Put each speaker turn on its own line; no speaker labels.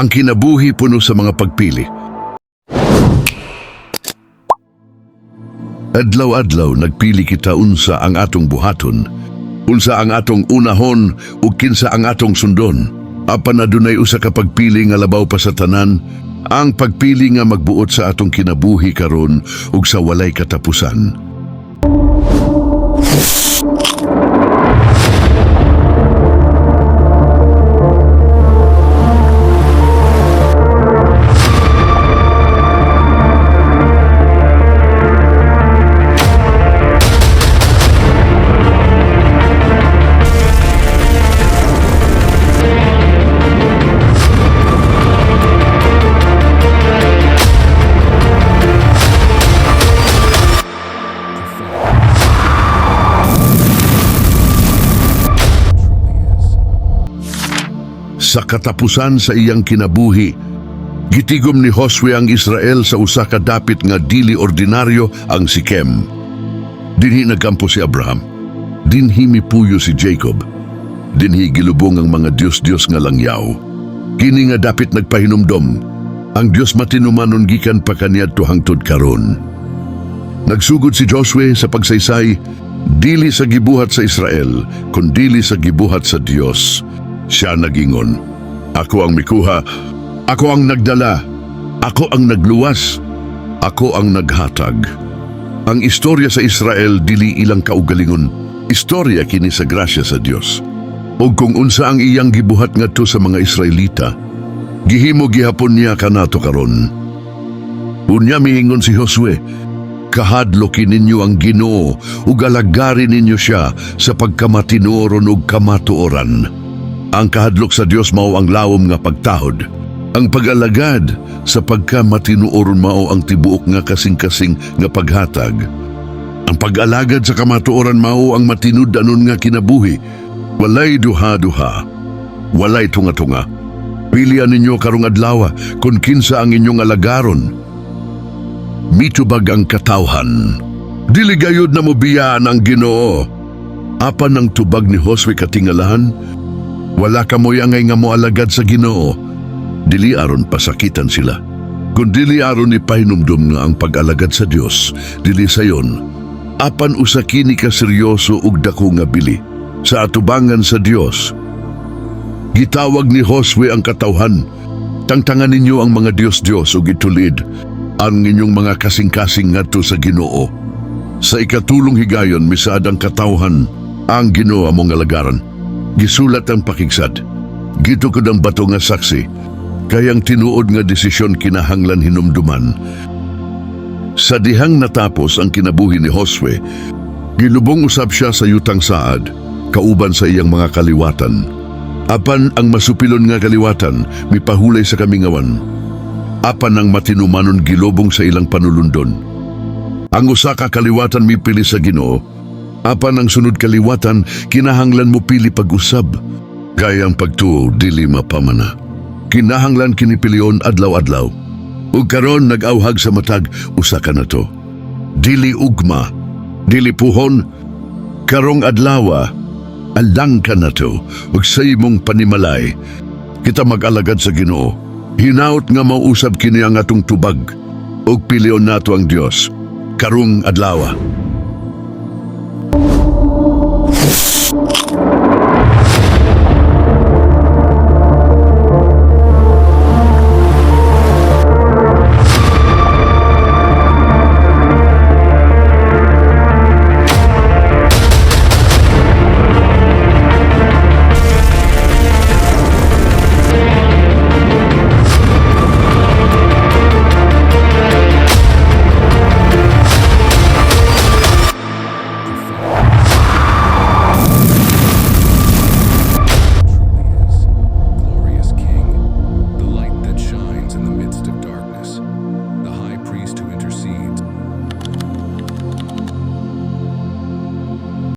ang kinabuhi puno sa mga pagpili. Adlaw-adlaw nagpili kita unsa ang atong buhaton, unsa ang atong unahon ug kinsa ang atong sundon. Apan adunay usa ka pagpili nga labaw pa sa tanan, ang pagpili nga magbuot sa atong kinabuhi karon ug sa walay katapusan. Sa katapusan sa iyang kinabuhi, gitigom ni Josue ang Israel sa usa ka dapit nga dili ordinaryo ang Sikem. Dinhi nagkampo si Abraham, dinhi mipuyo si Jacob, dinhi gilubong ang mga Dios-Dios nga langyaw. Kini nga dapit nagpahinumdom, ang Dios matinumanon gikan pa kaniadto hangtod karon. Nagsugod si Josue sa pagsaysay, dili sa gibuhat sa Israel, kundi sa gibuhat sa Dios. Siya nagingon, ako ang mikuha, ako ang nagdala, ako ang nagluwas, ako ang naghatag. Ang istorya sa Israel dili ilang kaugalingon, istorya kini sa grasya sa Dios. O kung unsa ang iyang gibuhat ngadto sa mga Israelita, gihimo gihapon niya kanato karon. Unya miingon si Josue, kahadlokin ninyo ang Ginoo ug alagarin ninyo siya sa pagkamatinuoron ug kamatuoran. Ang kahadlok sa Dios mao ang lawom nga pagtahod. Ang pag-alagad sa pagkamatinuoron mao ang tibuok nga kasing-kasing nga paghatag. Ang pag-alagad sa kamatuoran mao ang matinud-anon nga kinabuhi. Walay duha-duha, walay tunga-tunga. Pilian ninyo karong adlaw kung kinsa ang inyong alagaron. Mitubag ang katawhan. Dili gayud na mobiyaan ang Ginoo. Apan ang tubag ni Josue katingalahan, wala kamoy angay nga moalagad sa Ginoo, dili aron pasakitan sila. Kung dili aron ipahinumdum nga ang pag-alagad sa Dios, dili sayon. Apan usa kini ka seryoso ug dako nga bili sa atubangan sa Dios. Gitawag ni Josue ang katawhan, tangtangan ninyo ang mga Dios-Dios ug itulid ang inyong mga kasing-kasing ngadto sa Ginoo. Sa ikatulong higayon misaad ang katawhan, ang Ginoo among alagaran. Gisulat ang pakigsad, gitukod ang bato nga saksi, kayang tinuod nga desisyon kinahanglan hinumduman. Sa dihang natapos ang kinabuhi ni Josue, gilubong usab siya sa yutang saad, kauban sa iyang mga kaliwatan. Apan ang masupilon nga kaliwatan, mipahulay sa kamingawan. Apan ang matinumanon gilubong sa ilang panulundon. Ang usa ka kaliwatan mipili sa Ginoo, apan ang sunod kaliwatan, kinahanglan mo pili pag-usab. Gaya ang pagtuo, dili mapamana. Kinahanglan kinipilion adlaw-adlaw. Ug karon nag-awhag sa matag, usa ka na to. Dili ugma, dili puhon, karong adlawa, alang ka na to. Ug sa imong panimalay, kita mag-alagad sa Ginoo. Hinaut nga mausab kini ang atong tubag. Ug pilion nato ang Dios. Karong adlawa.